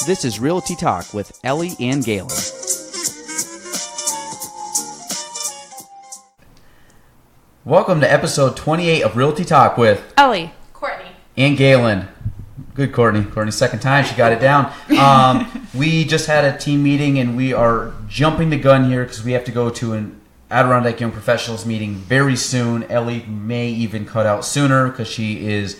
This is Realty Talk with Ellie and Gaelan. Welcome to episode 28 of Realty Talk with Ellie, Courtney, and Gaelan. Good, Courtney. Courtney's second time. She got it down. We just had a team meeting, and we are jumping the gun here because we have to go to an Adirondack Young Professionals meeting very soon. Ellie may even cut out sooner because she is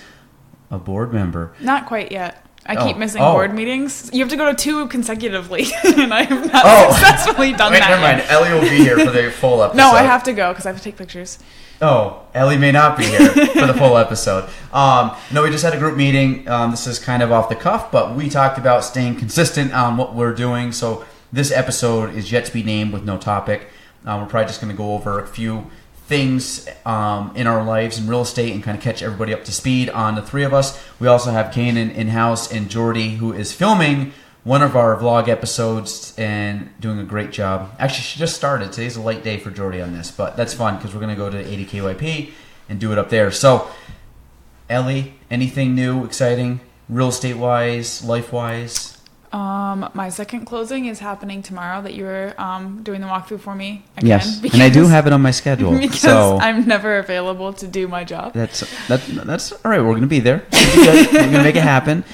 a board member. not quite yet. I keep missing board meetings. You have to go to 2 consecutively, and I have not successfully done that. Never mind. Yet. Ellie will be here for the full episode. No, I have to go because I have to take pictures. Oh, Ellie may not be here for the full episode. No, we just had a group meeting. This is kind of off the cuff, but we talked about staying consistent on what we're doing. So this episode is yet to be named with no topic. We're probably just going to go over a few things in our lives in real estate and kind of catch everybody up to speed on the three of us. We also have Gaelan in-house and Jordy, who is filming one of our vlog episodes and doing a great job. Actually, she just started. Today's a light day for Jordy on this, but that's fun because we're going to go to 80 KYP and do it up there. So, Ellie, anything new, exciting, real estate-wise, life-wise? My second closing is happening tomorrow that you were doing the walkthrough for me again. Yes, and I do have it on my schedule. Because so I'm never available to do my job. That's all right. We're going to be there. We're going to make it happen.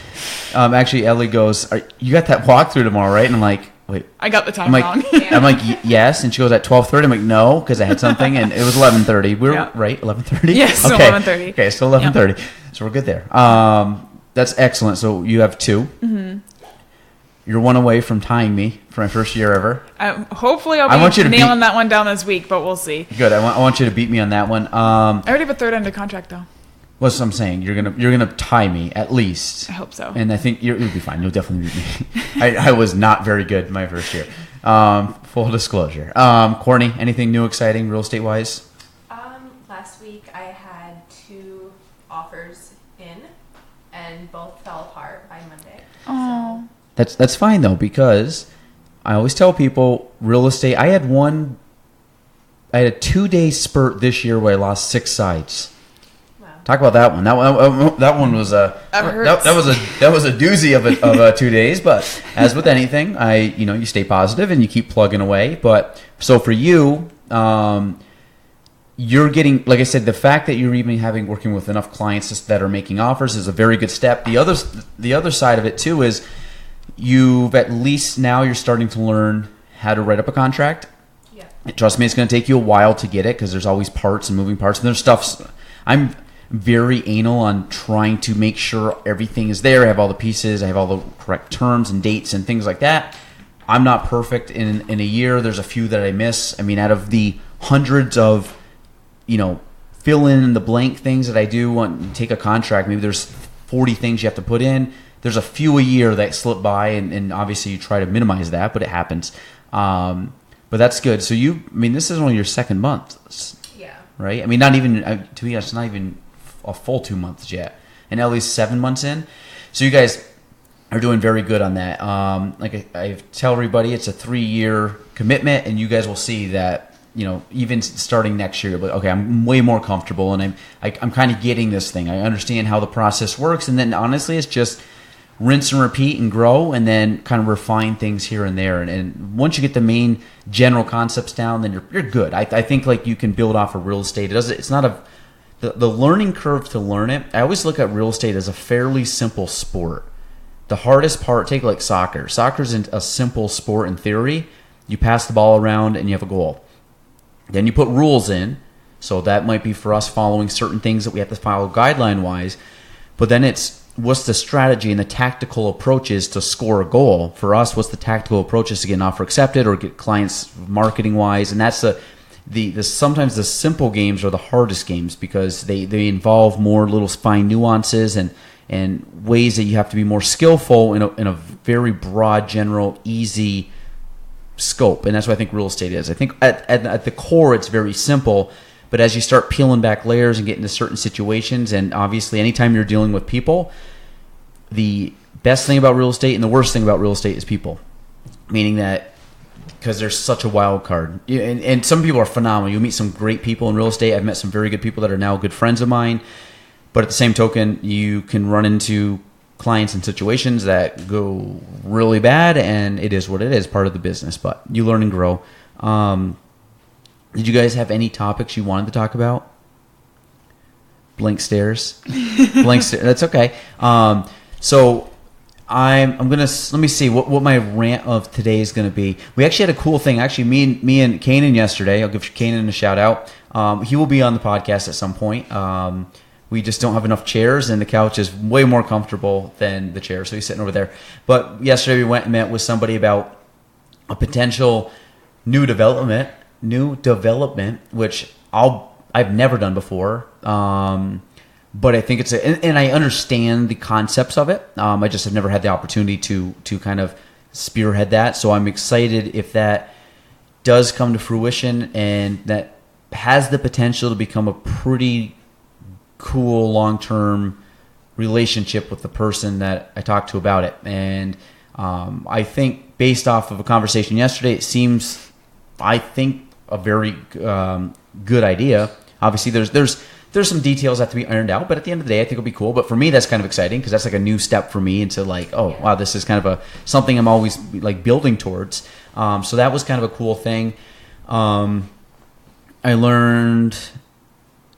Actually, Ellie goes, you got that walkthrough tomorrow, right? And I'm like, wait. I got the time wrong. I'm like, yes. And she goes at 12:30. I'm like, no, because I had something, and it was 11:30. We were right, 11:30. Yes, okay. 11:30. Okay, still 11:30. Yep. So we're good there. That's excellent. So you have 2. Mm-hmm. You're 1 away from tying me for my first year ever. Hopefully I'll be nailing that one down this week, but we'll see. Good. I want you to beat me on that one. I already have a third under contract, though. What's what I'm saying? You're gonna tie me at least. I hope so. And I think you'll be fine. You'll definitely beat me. I was not very good my first year. Full disclosure. Courtney, anything new, exciting, real estate wise? last week I had 2 offers in, and both fell apart by Monday. Oh. So. That's fine though, because I always tell people real estate. I had a 2-day spurt this year where I lost 6 sides. Wow. Talk about that one. That one was that was a doozy of 2 days. But as with anything, you stay positive and you keep plugging away. But so for you, you're getting, like I said, the fact that you're even working with enough clients that are making offers is a very good step. The other side of it too is you've at least now you're starting to learn how to write up a contract. Yeah. Trust me, it's going to take you a while to get it because there's always parts and moving parts. And there's stuff. I'm very anal on trying to make sure everything is there. I have all the pieces. I have all the correct terms and dates and things like that. I'm not perfect in a year. There's a few that I miss. I mean, out of the hundreds of, fill in the blank things that I do when you take a contract, maybe there's 40 things you have to put in. There's a few a year that slip by, and obviously you try to minimize that, but it happens. But that's good. So this is only your second month. Yeah. Right? I mean, not even, to me, it's not even a full 2 months yet. And Ellie's 7 months in. So you guys are doing very good on that. Like I tell everybody, it's a 3-year commitment, and you guys will see that, even starting next year, but okay, I'm way more comfortable, and I'm kind of getting this thing. I understand how the process works, and then honestly, it's just rinse and repeat and grow, and then kind of refine things here and there. And once you get the main general concepts down, then you're good. I think like you can build off of real estate. It's not the learning curve to learn it. I always look at real estate as a fairly simple sport. The hardest part, take like soccer. Soccer isn't a simple sport in theory. You pass the ball around and you have a goal. Then you put rules in. So that might be for us following certain things that we have to follow guideline-wise. But then it's what's the strategy and the tactical approaches to score a goal. For us, what's the tactical approaches to get an offer accepted or get clients marketing-wise. And that's the sometimes the simple games are the hardest games because they involve more little fine nuances and ways that you have to be more skillful in a very broad, general, easy scope. And that's what I think real estate is. I think at the core, it's very simple. But as you start peeling back layers and get into certain situations, and obviously anytime you're dealing with people, the best thing about real estate and the worst thing about real estate is people. Meaning that because there's such a wild card. And some people are phenomenal. You'll meet some great people in real estate. I've met some very good people that are now good friends of mine. But at the same token, you can run into clients and situations that go really bad, and it is what it is, part of the business. But you learn and grow. Did you guys have any topics you wanted to talk about? Blank stares. Blank stare. That's okay. So I'm gonna let me see what my rant of today is gonna be. We actually had a cool thing. Actually, me and Kanan yesterday. I'll give Kanan a shout out. He will be on the podcast at some point. We just don't have enough chairs, and the couch is way more comfortable than the chair, so he's sitting over there. But yesterday we went and met with somebody about a potential new development, which I've never done before. But I think and I understand the concepts of it. I just have never had the opportunity to kind of spearhead that. So I'm excited if that does come to fruition, and that has the potential to become a pretty cool long-term relationship with the person that I talked to about it. And I think based off of a conversation yesterday, it seems, I think, a very good idea. Obviously, there's some details that have to be ironed out, but at the end of the day, I think it'll be cool. But for me, that's kind of exciting because that's like a new step for me into like, wow, this is kind of something I'm always like building towards. So that was kind of a cool thing. I learned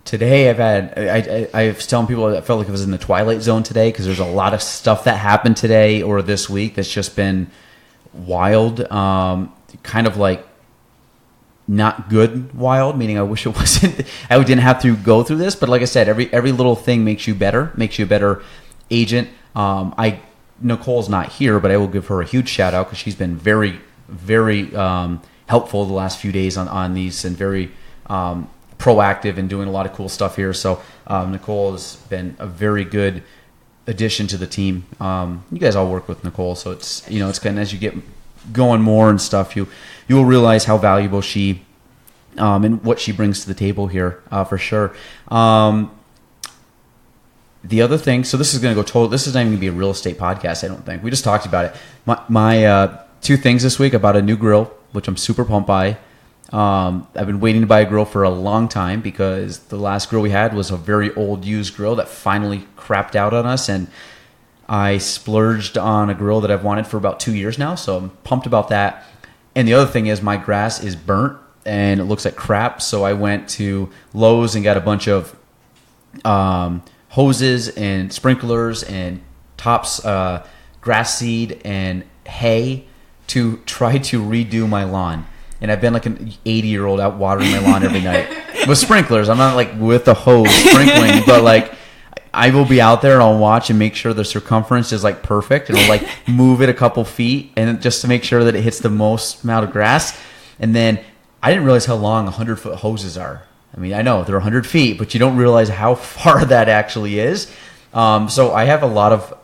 today. I was telling people I felt like I was in the twilight zone today because there's a lot of stuff that happened today or this week that's just been wild. Kind of like not good wild, meaning I wish it wasn't. I didn't have to go through this, but like I said, every little thing makes you better, makes you a better agent. Nicole's not here, but I will give her a huge shout out because she's been very, very helpful the last few days on these, and very proactive and doing a lot of cool stuff here. So Nicole has been a very good addition to the team. You guys all work with Nicole, so it's it's kind of, as you get going more and stuff, you will realize how valuable she and what she brings to the table here, for sure. The other thing, so this is going to go this is not even going to be a real estate podcast, I don't think. We just talked about it. My two things this week about a new grill, which I'm super pumped by. I've been waiting to buy a grill for a long time because the last grill we had was a very old used grill that finally crapped out on us, and I splurged on a grill that I've wanted for about 2 years now, so I'm pumped about that. And the other thing is my grass is burnt and it looks like crap, so I went to Lowe's and got a bunch of hoses and sprinklers and tops, grass seed and hay to try to redo my lawn. And I've been like an 80-year-old out watering my lawn every night with sprinklers. I'm not like with a hose sprinkling, but like I will be out there and I'll watch and make sure the circumference is like perfect, and I'll like move it a couple feet and just to make sure that it hits the most amount of grass. And then I didn't realize how long 100-foot hoses are. I mean, I know they're 100 feet, but you don't realize how far that actually is. So I have a lot of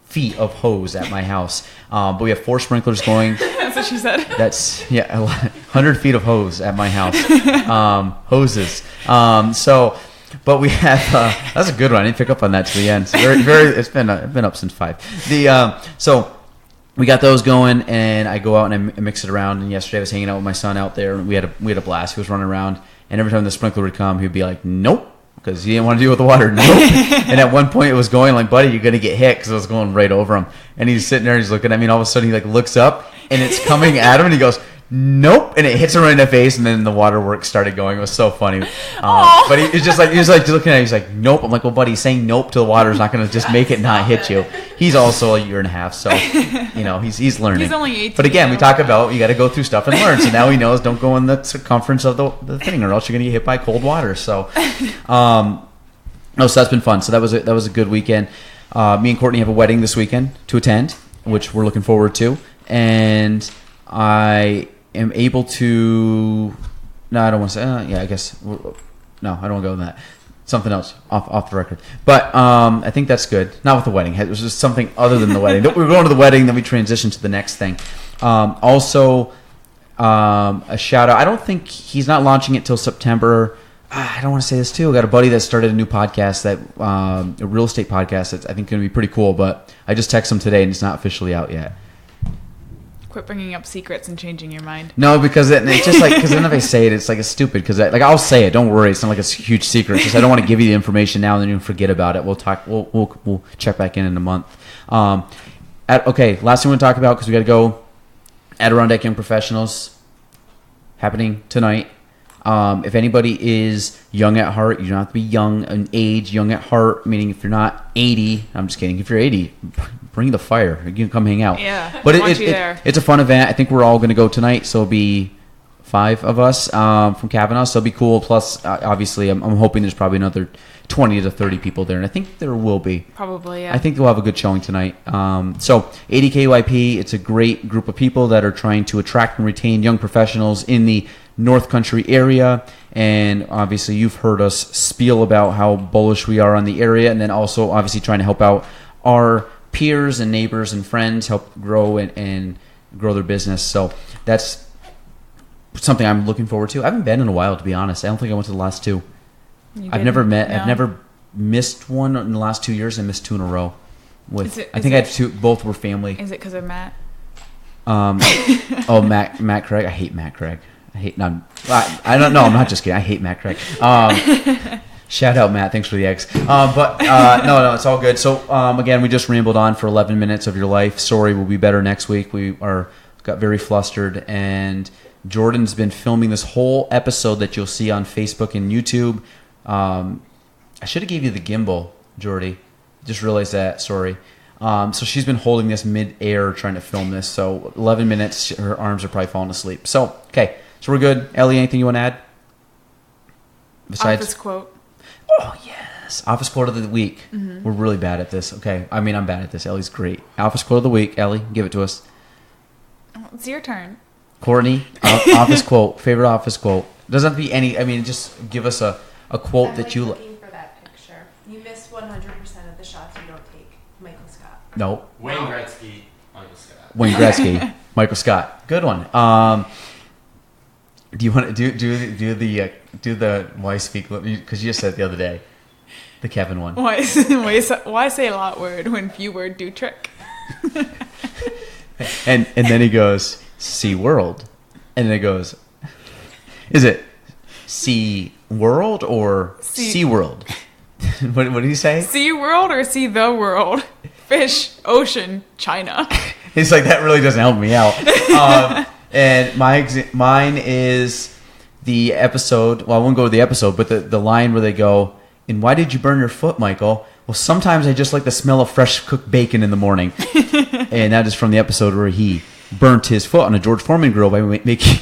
feet of hose at my house, but we have 4 sprinklers going. That's what she said. That's 100 feet of hose at my house. Hoses. But we have that's a good one. I didn't pick up on that to the end. It's been up since 5. So we got those going, and I go out and I mix it around. And yesterday I was hanging out with my son out there, and we had a blast. He was running around, and every time the sprinkler would come, he'd be like, "Nope," because he didn't want to deal with the water. Nope. And at one point it was going like, "Buddy, you're gonna get hit," because it was going right over him. And he's sitting there, and he's looking at me, and all of a sudden he like looks up, and it's coming at him, and he goes, "Nope," and it hits him right in the face, and then the waterworks started going. It was so funny. But he was just looking at it. He's like, "Nope." I'm like, "Well, buddy, saying nope to the water is not going to just make it not hit you." He's also a year and a half, so he's learning. He's only 18. But again, we talk about you got to go through stuff and learn. So now he knows don't go in the circumference of the thing, or else you're going to get hit by cold water. So, so that's been fun. So that was a good weekend. Me and Courtney have a wedding this weekend to attend, which we're looking forward to, and I am able to. No, I don't want to say. I guess. No, I don't want to go with that. Something else off the record. But I think that's good. Not with the wedding. It was just something other than the wedding. We were going to the wedding, then we transitioned to the next thing. Also, a shout out. I don't think he's not launching it till September. I don't want to say this too. I got a buddy that started a new podcast, a real estate podcast. That's I think going to be pretty cool. But I just texted him today, and it's not officially out yet. Quit bringing up secrets and changing your mind. No, because it's just like, because then if I say it, it's like it's stupid. Because like I'll say it. Don't worry, it's not like it's a huge secret. It's just I don't want to give you the information now and then you forget about it. We'll talk. We'll check back in a month. Okay, last thing we want to talk about because we got to go. Adirondack Young Professionals happening tonight. If anybody is young at heart, you don't have to be young in age, young at heart, meaning if you're not 80, I'm just kidding. If you're 80, bring the fire. You can come hang out. Yeah, but it's a fun event. I think we're all going to go tonight, so it'll be 5 of us from Kavanaugh, so it'll be cool. Plus, obviously, I'm hoping there's probably another 20 to 30 people there, and I think there will be. Probably, yeah. I think we'll have a good showing tonight. So, ADKYP, it's a great group of people that are trying to attract and retain young professionals in the North Country area, and obviously you've heard us spiel about how bullish we are on the area, and then also obviously trying to help out our peers and neighbors and friends, help grow and grow their business. So that's something I'm looking forward to. I haven't been in a while, to be honest. I don't think I went to the last 2. I've never missed one in the last 2 years. I missed 2 in a row. I think I had 2. Both were family. Is it because of Matt? Matt Craig. I hate Matt Craig. I don't know. I'm not just kidding. I hate Matt Craig. Shout out, Matt. Thanks for the eggs. No, it's all good. So, again, we just rambled on for 11 minutes of your life. Sorry, we'll be better next week. We got very flustered, and Jordan's been filming this whole episode that you'll see on Facebook and YouTube. I should have gave you the gimbal, Jordy. Just realized that. Sorry. So she's been holding this mid-air trying to film this. So 11 minutes, her arms are probably falling asleep. So, okay. So we're good. Ellie, anything you want to add? Besides Office quote. Oh, yes. Office quote of the week. Mm-hmm. We're really bad at this. Okay. I mean, I'm bad at this. Ellie's great. Office quote of the week. Ellie, give it to us. It's your turn. Courtney, office quote. Favorite office quote. Doesn't have to be any. I mean, just give us a quote that you like. I'm looking for that picture. You miss 100% of the shots you don't take. Michael Scott. No. Wayne Gretzky, Michael Scott. Wayne Gretzky, Michael Scott. Good one. Do you want to do the why speak? Because you just said it the other day, the Kevin one. Why say a lot word when few word do trick? and then he goes, Sea World, and then it goes, is it Sea World or Sea World? what did he say? Sea World or See the World? Fish, ocean, China. He's like, that really doesn't help me out. And mine is the episode. Well, I won't go to the episode, but the line where they go, and why did you burn your foot, Michael? Well, sometimes I just like the smell of fresh cooked bacon in the morning. And that is from the episode where he burnt his foot on a George Foreman grill by making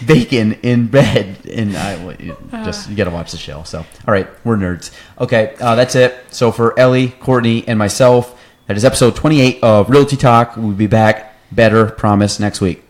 bacon in bed. And you got to watch the show. So, all right, we're nerds. Okay, that's it. So for Ellie, Courtney, and myself, that is episode 28 of Realty Talk. We'll be back better, promise, next week.